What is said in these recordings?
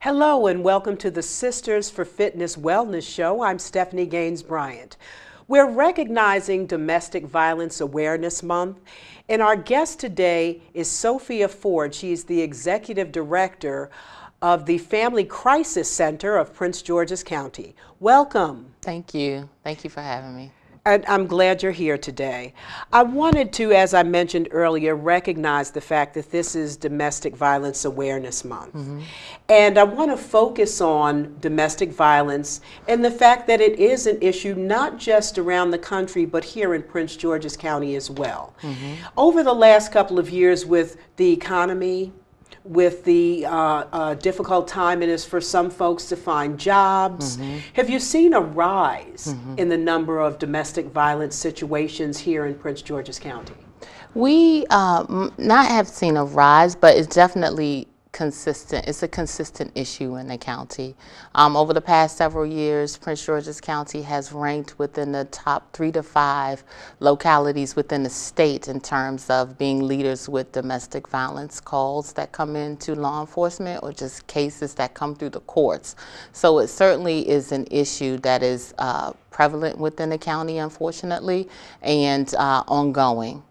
Hello and welcome to the Sisters for Fitness Wellness Show. I'm Stephanie Gaines Bryant. We're recognizing Domestic Violence Awareness Month, and our guest today is Sophie Ford. She's the Executive Director of the Family Crisis Center of Prince George's County. Welcome. Thank you. Thank you for having me. And I'm glad you're here today. I wanted to, as I mentioned earlier, recognize the fact that this is Domestic Violence Awareness Month. And I want to focus on domestic violence and the fact that it is an issue not just around the country, but here in Prince George's County as well. Over the last couple of years with the economy, with the difficult time it is for some folks to find jobs. Have you seen a rise in the number of domestic violence situations here in Prince George's County? We not have seen a rise, but it's definitely consistent. It's a consistent issue in the county. Over the past several years, Prince George's County has ranked within the top 3 to 5 localities within the state in terms of being leaders with domestic violence calls that come into law enforcement or just cases that come through the courts. So it certainly is an issue that is prevalent within the county, unfortunately, and ongoing.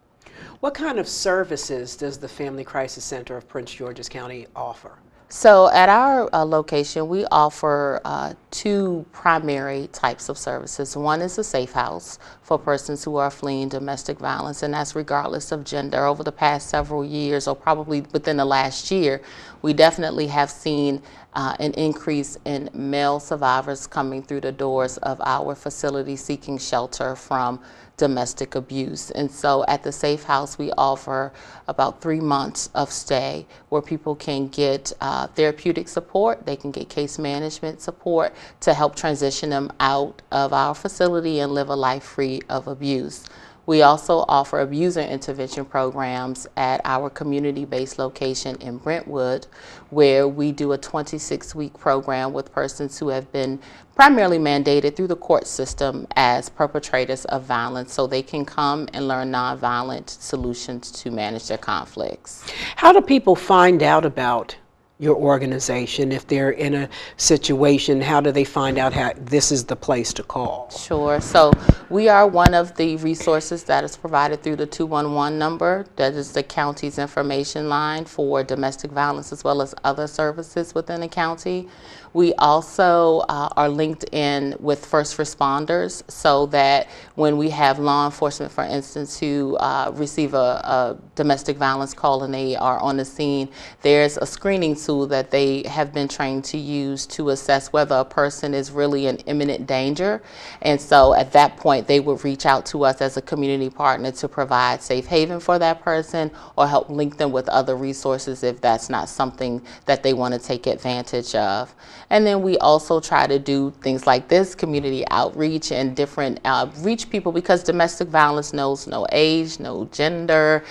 What kind of services does the Family Crisis Center of Prince George's County offer? So at our location, we offer 2 primary types of services. One is a safe house for persons who are fleeing domestic violence, and that's regardless of gender. Over the past several years, or probably within the last year, we definitely have seen an increase in male survivors coming through the doors of our facility seeking shelter from domestic abuse. And so at the Safe House, we offer about 3 months of stay where people can get therapeutic support, they can get case management support to help transition them out of our facility and live a life free of abuse. We also offer abuser intervention programs at our community-based location in Brentwood, where we do a 26-week program with persons who have been primarily mandated through the court system as perpetrators of violence, so they can come and learn nonviolent solutions to manage their conflicts. How do people find out about your organization? If they're in a situation, how do they find out how this is the place to call? Sure. So we are one of the resources that is provided through the 211 number. That is the county's information line for domestic violence as well as other services within the county. We also are linked in with first responders, so that when we have law enforcement, for instance, who receive a domestic violence call and they are on the scene, there's a screening tool that they have been trained to use to assess whether a person is really in imminent danger. And so at that point, they would reach out to us as a community partner to provide safe haven for that person or help link them with other resources if that's not something that they want to take advantage of. And then we also try to do things like this, community outreach and different reach people, because domestic violence knows no age, no gender.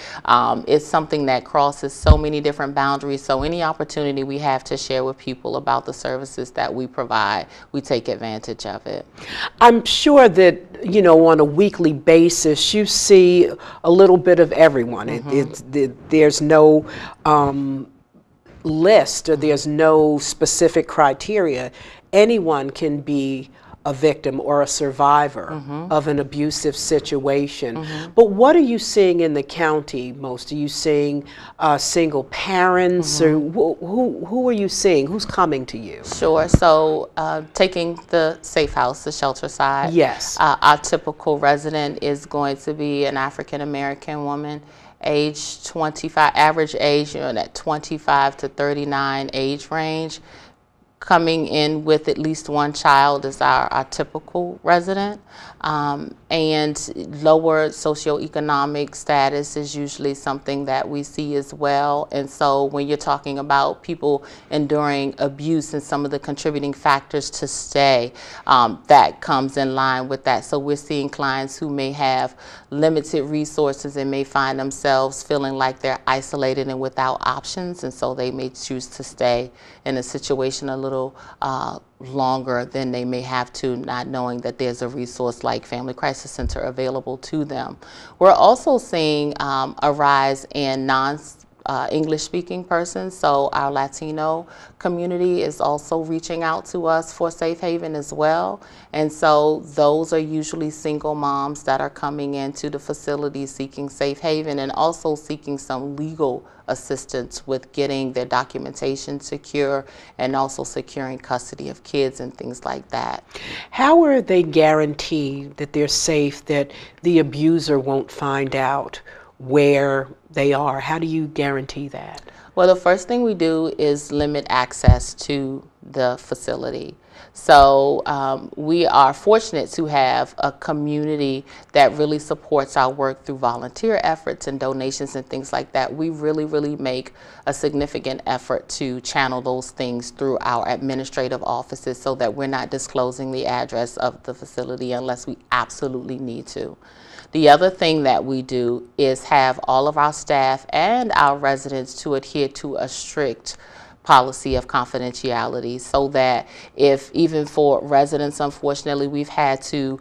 It's something that crosses so many different boundaries. So any opportunity we have to share with people about the services that we provide, we take advantage of it. I'm sure that, you know, on a weekly basis, you see a little bit of everyone. There's no list, or there's no specific criteria. Anyone can be a victim or a survivor of an abusive situation. But what are you seeing in the county most? Are you seeing single parents, or who are you seeing? Who's coming to you? Sure. So taking the safe house, the shelter side, yes, our typical resident is going to be an African American woman, age 25, average age, you know, in that 25 to 39 age range. Coming in with at least 1 child is our typical resident, and lower socioeconomic status is usually something that we see as well. And so when you're talking about people enduring abuse and some of the contributing factors to stay, that comes in line with that. So we're seeing clients who may have limited resources and may find themselves feeling like they're isolated and without options, and so they may choose to stay in a situation a little longer than they may have to, not knowing that there's a resource like Family Crisis Center available to them. We're also seeing a rise in English-speaking persons, so our Latino community is also reaching out to us for safe haven as well. And so those are usually single moms that are coming into the facility seeking safe haven and also seeking some legal assistance with getting their documentation secure and also securing custody of kids and things like that. How are they guaranteed that they're safe, that the abuser won't find out where they are? How do you guarantee that? Well, the first thing we do is limit access to the facility. So we are fortunate to have a community that really supports our work through volunteer efforts and donations and things like that. We really make a significant effort to channel those things through our administrative offices so that we're not disclosing the address of the facility unless we absolutely need to. The other thing that we do is have all of our staff and our residents to adhere to a strict policy of confidentiality, so that if even for residents, unfortunately, we've had to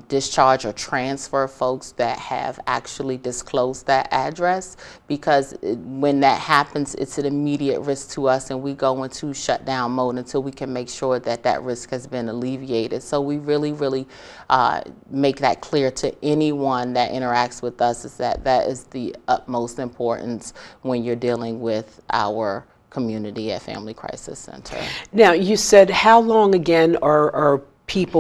discharge or transfer folks that have actually disclosed that address, because when that happens, it's an immediate risk to us and we go into shutdown mode until we can make sure that that risk has been alleviated. So we really make that clear to anyone that interacts with us, is that that is the utmost importance when you're dealing with our community at Family Crisis Center. Now, you said how long again are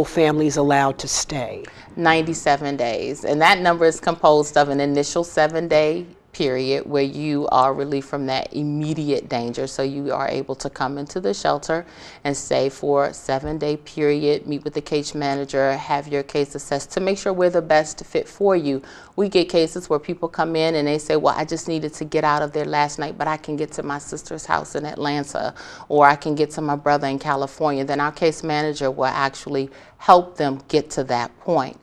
families allowed to stay? 97 days, and that number is composed of an initial 7-day period where you are relieved from that immediate danger. So you are able to come into the shelter and stay for a 7-day period, meet with the case manager, have your case assessed to make sure we're the best fit for you. We get cases where people come in and they say, well, I just needed to get out of there last night, but I can get to my sister's house in Atlanta, or I can get to my brother in California. Then our case manager will actually help them get to that point.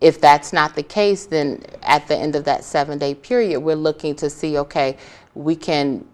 If that's not the case, then at the end of that 7-day period, we're looking to see, okay, we can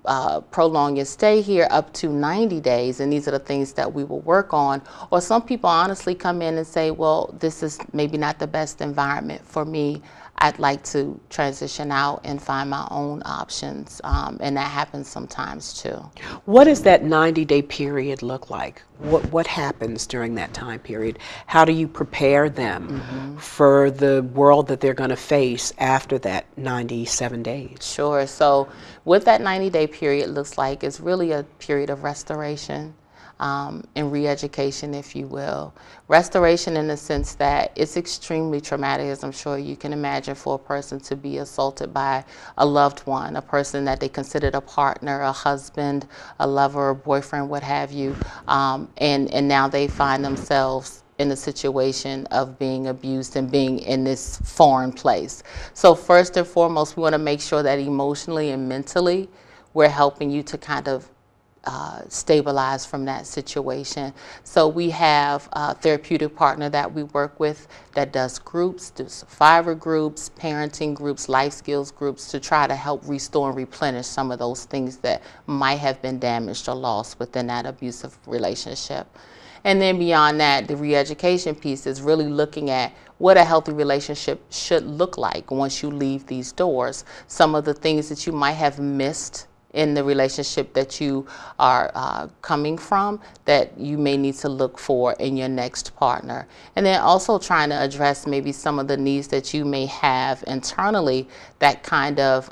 prolong your stay here up to 90 days, and these are the things that we will work on. Or some people honestly come in and say, well, this is maybe not the best environment for me. I'd like to transition out and find my own options, and that happens sometimes too. What does that 90-day period look like? What happens during that time period? How do you prepare them for the world that they're going to face after that 97 days? Sure. So what that 90-day period looks like is really a period of restoration. And re-education, if you will. Restoration in the sense that it's extremely traumatic, as I'm sure you can imagine, for a person to be assaulted by a loved one, a person that they considered a partner, a husband, a lover, a boyfriend, what have you, and now they find themselves in a situation of being abused and being in this foreign place. So first and foremost, we want to make sure that emotionally and mentally we're helping you to kind of stabilize from that situation. So we have a therapeutic partner that we work with that does groups, do survivor groups, parenting groups, life skills groups, to try to help restore and replenish some of those things that might have been damaged or lost within that abusive relationship. And then beyond that, the re-education piece is really looking at what a healthy relationship should look like once you leave these doors. Some of the things that you might have missed in the relationship that you are coming from that you may need to look for in your next partner. And then also trying to address maybe some of the needs that you may have internally that kind of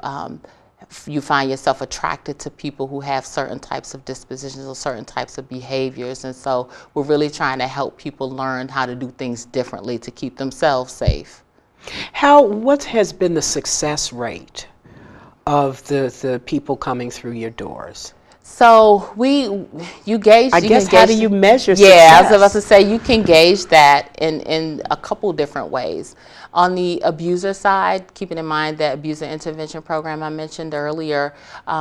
you find yourself attracted to people who have certain types of dispositions or certain types of behaviors. And so we're really trying to help people learn how to do things differently to keep themselves safe. What has been the success rate of the people coming through your doors? So you gauge. I guess, how do you measure success? Yeah, I was about to say you can gauge that in a couple different ways. On the abuser side, keeping in mind that abuser intervention program I mentioned earlier,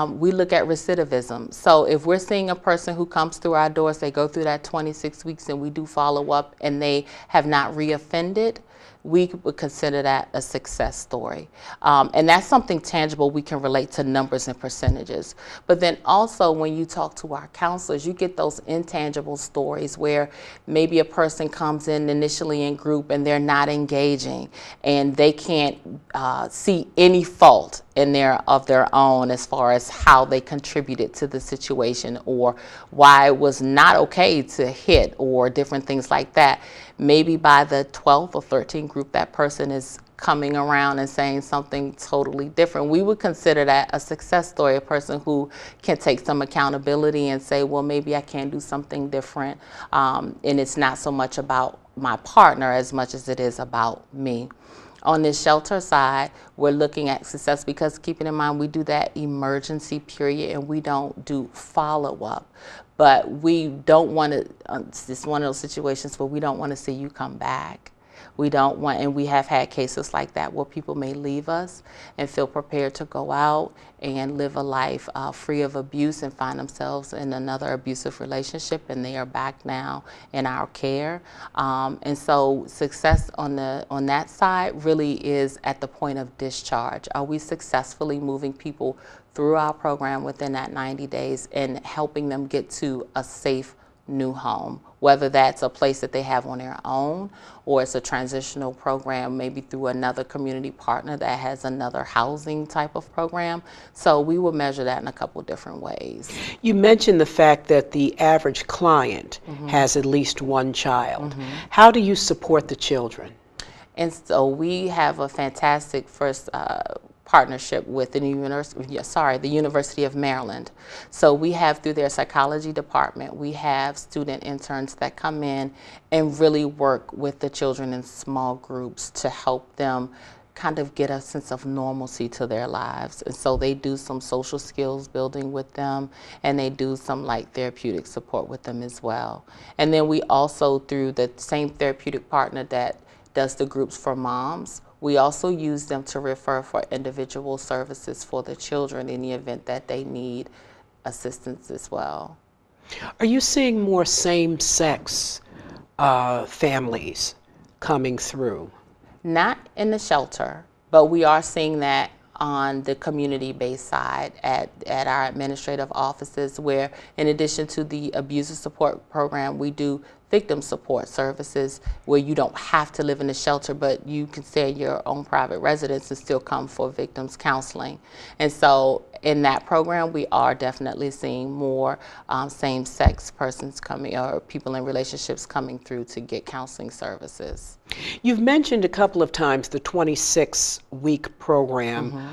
we look at recidivism. So if we're seeing a person who comes through our doors, they go through that 26 weeks and we do follow up and they have not reoffended, we would consider that a success story. And that's something tangible we can relate to numbers and percentages. But then also when you talk to our counselors, you get those intangible stories where maybe a person comes in initially in group and they're not engaging and they can't see any fault of their own as far as how they contributed to the situation or why it was not okay to hit or different things like that. Maybe by the 12th or 13th group, that person is coming around and saying something totally different. We would consider that a success story, a person who can take some accountability and say, well, maybe I can do something different. And it's not so much about my partner as much as it is about me. On this shelter side, we're looking at success because keeping in mind we do that emergency period and we don't do follow-up. But we don't want to, it's one of those situations where we don't want to see you come back. We don't want, and we have had cases like that where people may leave us and feel prepared to go out and live a life free of abuse and find themselves in another abusive relationship, and they are back now in our care. And so success on that side really is at the point of discharge. Are we successfully moving people through our program within that 90 days and helping them get to a safe new home, whether that's a place that they have on their own or it's a transitional program, maybe through another community partner that has another housing type of program. So we will measure that in a couple different ways. You mentioned the fact that the average client has at least one child. How do you support the children? And so we have a fantastic first partnership with the University of Maryland. So we have, through their psychology department, we have student interns that come in and really work with the children in small groups to help them kind of get a sense of normalcy to their lives. And so they do some social skills building with them, and they do some light therapeutic support with them as well. And then we also, through the same therapeutic partner that does the groups for moms, we also use them to refer for individual services for the children in the event that they need assistance as well. Are you seeing more same-sex families coming through? Not in the shelter, but we are seeing that on the community-based side at our administrative offices, where in addition to the abuser support program, we do victim support services where you don't have to live in a shelter, but you can stay in your own private residence and still come for victims counseling. And so in that program, we are definitely seeing more same-sex persons coming, or people in relationships coming through to get counseling services. You've mentioned a couple of times the 26-week program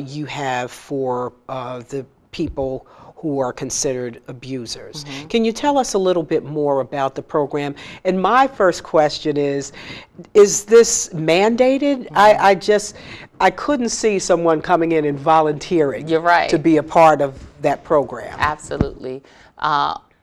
you have for the people who are considered abusers. Can you tell us a little bit more about the program? And my first question is this mandated? I couldn't see someone coming in and volunteering to be a part of that program. Absolutely.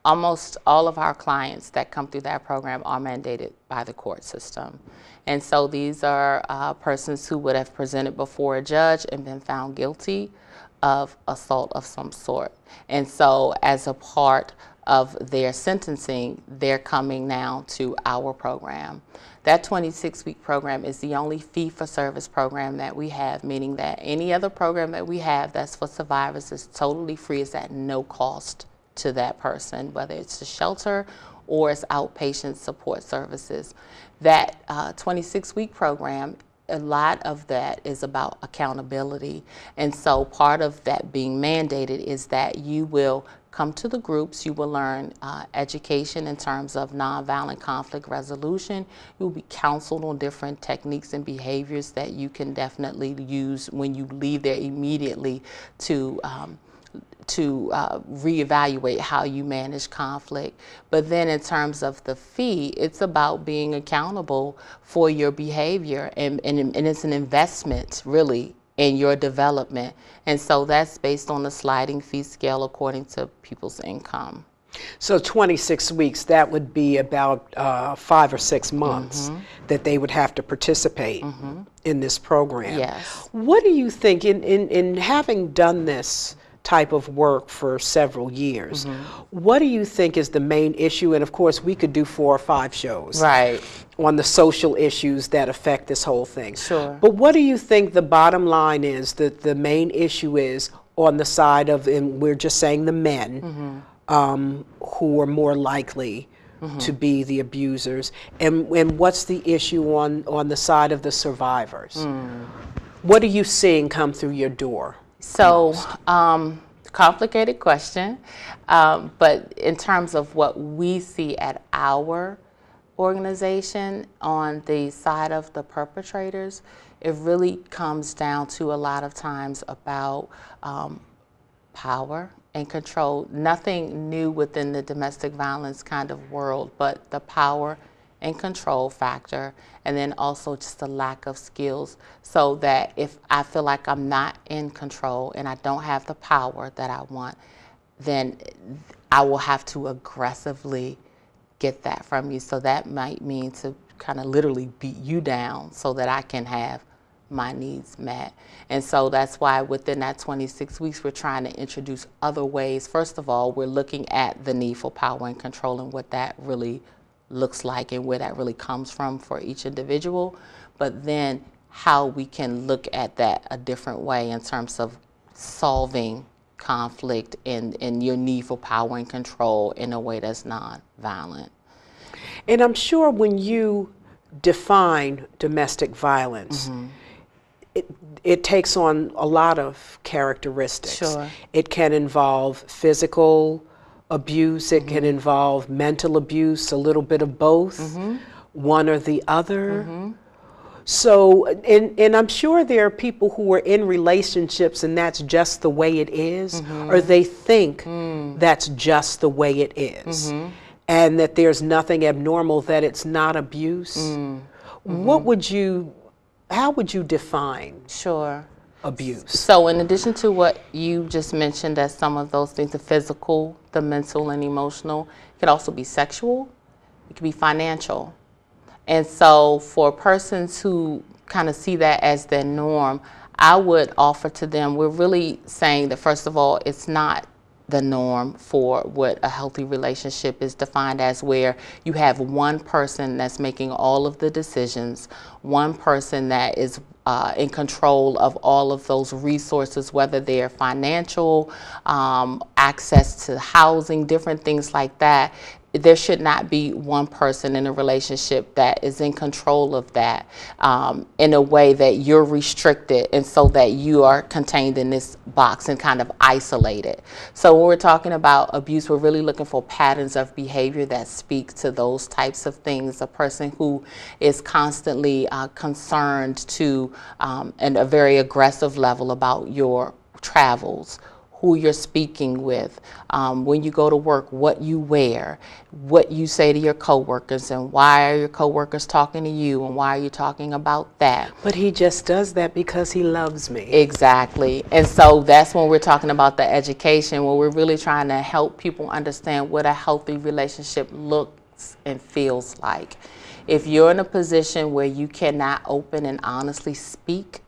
Almost all of our clients that come through that program are mandated by the court system. And so these are persons who would have presented before a judge and been found guilty of assault of some sort. And so as a part of their sentencing, they're coming now to our program. That 26-week program is the only fee-for-service program that we have, meaning that any other program that we have that's for survivors is totally free. It's at no cost to that person, whether it's a shelter or it's outpatient support services. That 26-week program, a lot of that is about accountability. And so part of that being mandated is that you will come to the groups, you will learn education in terms of nonviolent conflict resolution. You'll be counseled on different techniques and behaviors that you can definitely use when you leave there immediately to reevaluate how you manage conflict. But then in terms of the fee, it's about being accountable for your behavior, and it's an investment really in your development. And so that's based on the sliding fee scale according to people's income. So 26 weeks, that would be about 5 or 6 months that they would have to participate in this program. Yes. What do you think, in having done this type of work for several years. What do you think is the main issue? And of course, we could do 4 or 5 shows Right. on the social issues that affect this whole thing. Sure. But what do you think the bottom line is, that the main issue is on the side of, and we're just saying the men, who are more likely to be the abusers, and what's the issue on the side of the survivors? What are you seeing come through your door? So, complicated question, but in terms of what we see at our organization on the side of the perpetrators, it really comes down to a lot of times about power and control. Nothing new within the domestic violence kind of world, but the power and control factor, and then also just the lack of skills, so that if I feel like I'm not in control and I don't have the power that I want, then I will have to aggressively get that from you. So that might mean to kind of literally beat you down so that I can have my needs met. And so that's why within that 26 weeks, we're trying to introduce other ways. First of all, we're looking at the need for power and control and what that really looks like and where that really comes from for each individual, but then how we can look at that a different way in terms of solving conflict and your need for power and control in a way that's non-violent. And I'm sure when you define domestic violence, it takes on a lot of characteristics. Sure. It can involve physical abuse, it can involve mental abuse, a little bit of both, one or the other. So, and I'm sure there are people who are in relationships and that's just the way it is, or they think that's just the way it is, and that there's nothing abnormal, that it's not abuse. What would you, how would you define abuse? So in addition to what you just mentioned as some of those things, the physical, the mental and emotional, it could also be sexual, it could be financial. And so for persons who kind of see that as their norm, I would offer to them, we're really saying that first of all, it's not the norm for what a healthy relationship is defined as, where you have one person that's making all of the decisions, one person that is in control of all of those resources, whether they're financial, access to housing, different things like that. There should not be one person in a relationship that is in control of that in a way that you're restricted and so that you are contained in this box and kind of isolated. So when we're talking about abuse, we're really looking for patterns of behavior that speak to those types of things. A person who is constantly concerned to and a very aggressive level about your travels, who you're speaking with, when you go to work, what you wear, what you say to your coworkers, and why are your coworkers talking to you, and why are you talking about that? But he just does that because he loves me. Exactly. And so that's when we're talking about the education, where we're really trying to help people understand what a healthy relationship looks and feels like. If you're in a position where you cannot open and honestly speak,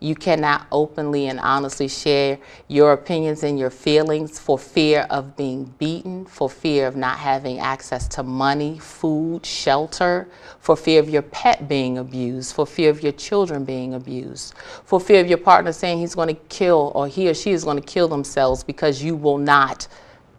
you cannot openly and honestly share your opinions and your feelings for fear of being beaten, for fear of not having access to money, food, shelter, for fear of your pet being abused, for fear of your children being abused, for fear of your partner saying he's going to kill, or he or she is going to kill themselves because you will not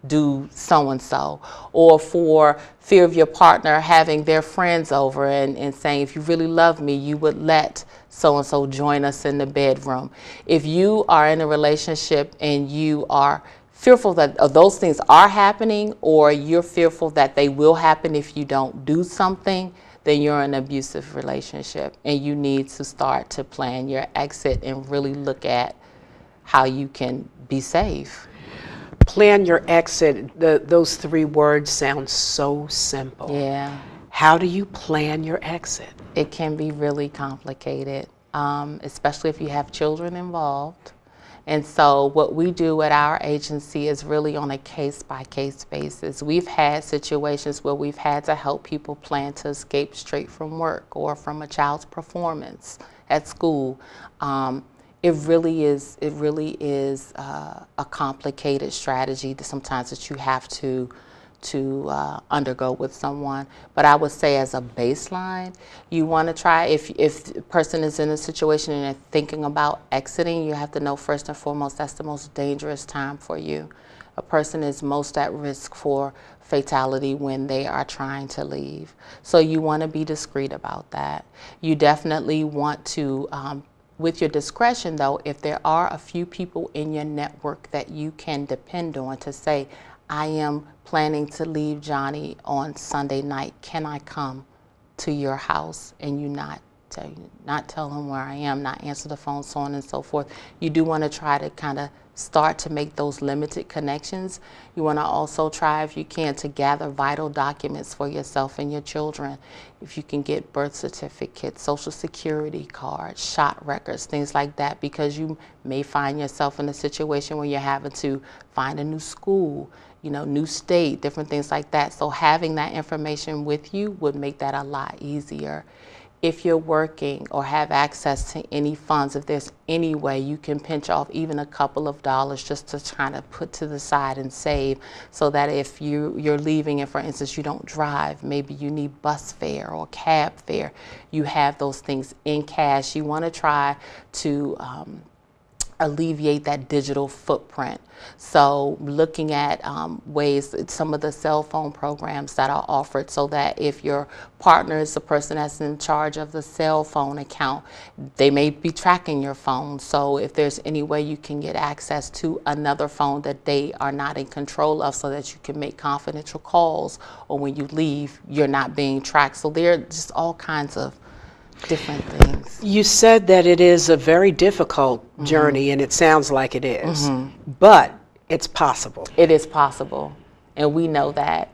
do so-and-so, or for fear of your partner having their friends over and saying, if you really love me, you would let so-and-so join us in the bedroom. If you are in a relationship and you are fearful that those things are happening, or you're fearful that they will happen if you don't do something, then you're in an abusive relationship, and you need to start to plan your exit and really look at how you can be safe. Plan your exit, those 3 words sound so simple. Yeah. How do you plan your exit? It can be really complicated, especially if you have children involved. And so what we do at our agency is really on a case-by-case basis. We've had situations where we've had to help people plan to escape straight from work or from a child's performance at school. It really is. It really is a complicated strategy that sometimes that you have to undergo with someone. But I would say, as a baseline, you want to try, if a person is in a situation and they're thinking about exiting, you have to know first and foremost that's the most dangerous time for you. A person is most at risk for fatality when they are trying to leave. So you want to be discreet about that. You definitely want to, with your discretion though, if there are a few people in your network that you can depend on to say, I am planning to leave Johnny on Sunday night, can I come to your house? And you not tell him where I am, not answer the phone, so on and so forth. You do want to try to kind of start to make those limited connections. You want to also try, if you can, to gather vital documents for yourself and your children. If you can get birth certificates, social security cards, shot records, things like that, because you may find yourself in a situation where you're having to find a new school, you know, new state, different things like that. So having that information with you would make that a lot easier. If you're working or have access to any funds, if there's any way you can pinch off even a couple of dollars just to try to put to the side and save, so that if you're leaving and, for instance, you don't drive, maybe you need bus fare or cab fare, you have those things in cash. You want to try to alleviate that digital footprint. So looking at ways, some of the cell phone programs that are offered, so that if your partner is the person that's in charge of the cell phone account, they may be tracking your phone. So if there's any way you can get access to another phone that they are not in control of, so that you can make confidential calls, or when you leave, you're not being tracked. So there are just all kinds of different things. You said that it is a very difficult journey, and it sounds like it is, but it's possible. It is possible, and we know that.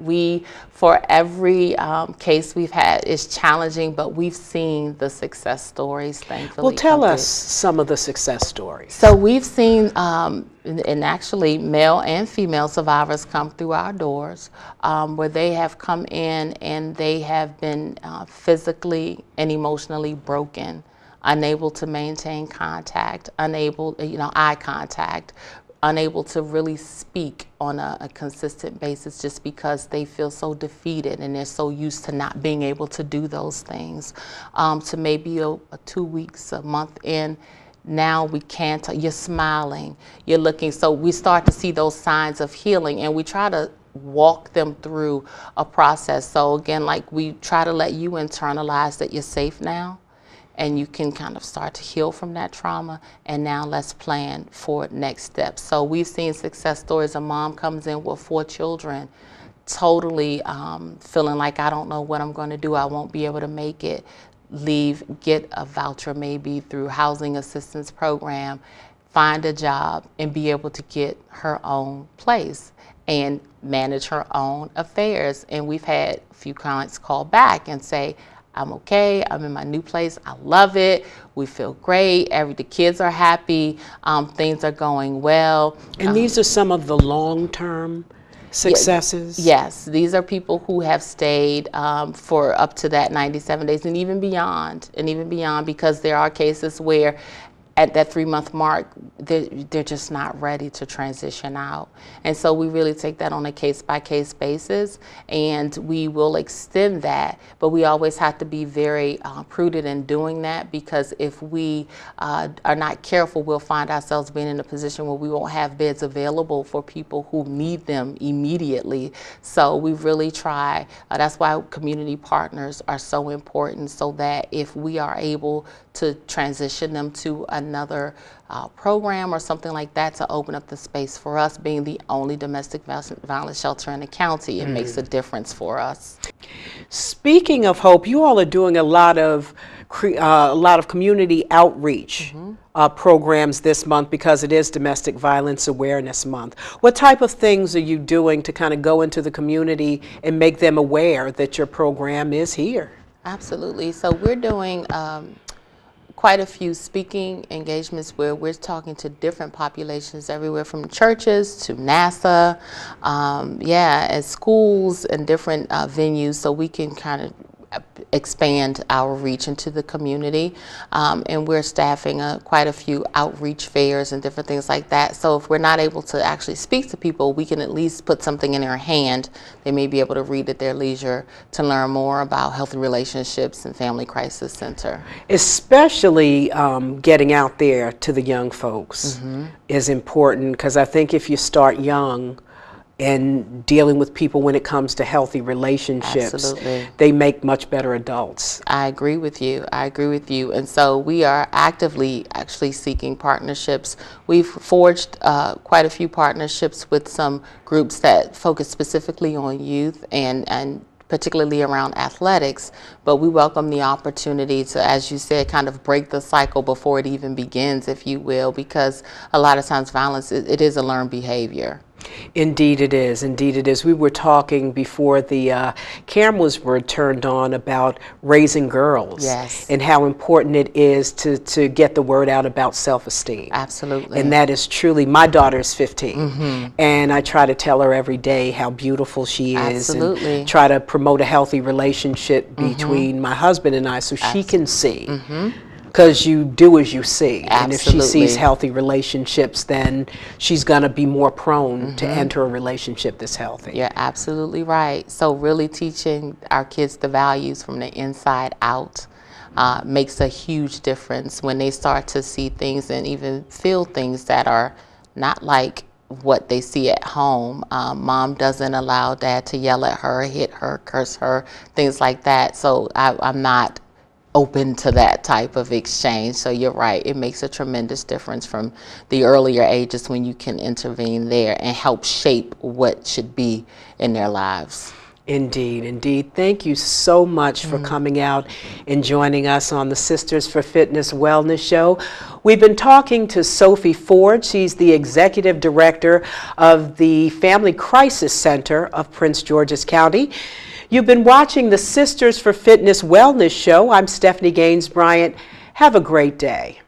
For every case we've had, is challenging, but we've seen the success stories, thankfully. Well, tell us some of the success stories. So we've seen, and actually male and female survivors come through our doors, where they have come in and they have been physically and emotionally broken, unable to maintain contact, unable, eye contact, unable to really speak on a consistent basis, just because they feel so defeated and they're so used to not being able to do those things. To maybe a 2 weeks, a month in, now we can't, you're smiling, you're looking, so we start to see those signs of healing, and we try to walk them through a process. So again, like, we try to let you internalize that you're safe now, and you can kind of start to heal from that trauma, and now let's plan for next steps. So we've seen success stories. A mom comes in with 4 children, totally feeling like, I don't know what I'm going to do, I won't be able to make it. Leave, get a voucher maybe through housing assistance program, find a job, and be able to get her own place and manage her own affairs. And we've had a few clients call back and say, I'm okay, I'm in my new place, I love it, we feel great, the kids are happy, things are going well. And these are some of the long-term successes? Yes, these are people who have stayed for up to that 97 days and even beyond, because there are cases where at that 3-month mark, they're just not ready to transition out. And so we really take that on a case-by-case basis, and we will extend that, but we always have to be very prudent in doing that, because if we are not careful, we'll find ourselves being in a position where we won't have beds available for people who need them immediately. So we really try, that's why community partners are so important, so that if we are able to transition them to another program or something like that, to open up the space for us, being the only domestic violence shelter in the county, it makes a difference for us. Speaking of hope, you all are doing a lot of community outreach programs this month, because it is Domestic Violence Awareness Month. What type of things are you doing to kind of go into the community and make them aware that your program is here? Absolutely. So we're doing quite a few speaking engagements where we're talking to different populations, everywhere from churches to NASA, and schools and different venues, so we can kind of expand our reach into the community, and we're staffing quite a few outreach fairs and different things like that. So if we're not able to actually speak to people, we can at least put something in their hand. They may be able to read at their leisure to learn more about healthy relationships and Family Crisis Center. Especially getting out there to the young folks is important, because I think if you start young and dealing with people when it comes to healthy relationships, Absolutely. They make much better adults. I agree with you. I agree with you. And so we are actively actually seeking partnerships. We've forged quite a few partnerships with some groups that focus specifically on youth and particularly around athletics, but we welcome the opportunity to, as you said, kind of break the cycle before it even begins, if you will, because a lot of times violence, it is a learned behavior. Indeed it is. Indeed it is. We were talking before the cameras were turned on about raising girls. Yes. And how important it is to get the word out about self-esteem. Absolutely. And that is truly, my daughter is 15, and I try to tell her every day how beautiful she is. Absolutely. And try to promote a healthy relationship between my husband and I, so she can see. Because you do as you see. Absolutely. And if she sees healthy relationships, then she's going to be more prone to enter a relationship that's healthy. You're absolutely right. So really teaching our kids the values from the inside out makes a huge difference when they start to see things and even feel things that are not like what they see at home. Mom doesn't allow dad to yell at her, hit her, curse her, things like that. So I'm not open to that type of exchange. So you're right, it makes a tremendous difference from the earlier ages when you can intervene there and help shape what should be in their lives. Indeed, indeed. Thank you so much for coming out and joining us on the Sisters for Fitness Wellness Show. We've been talking to Sophie Ford. She's the Executive Director of the Family Crisis Center of Prince George's County. You've been watching the Sisters for Fitness Wellness Show. I'm Stephanie Gaines Bryant. Have a great day.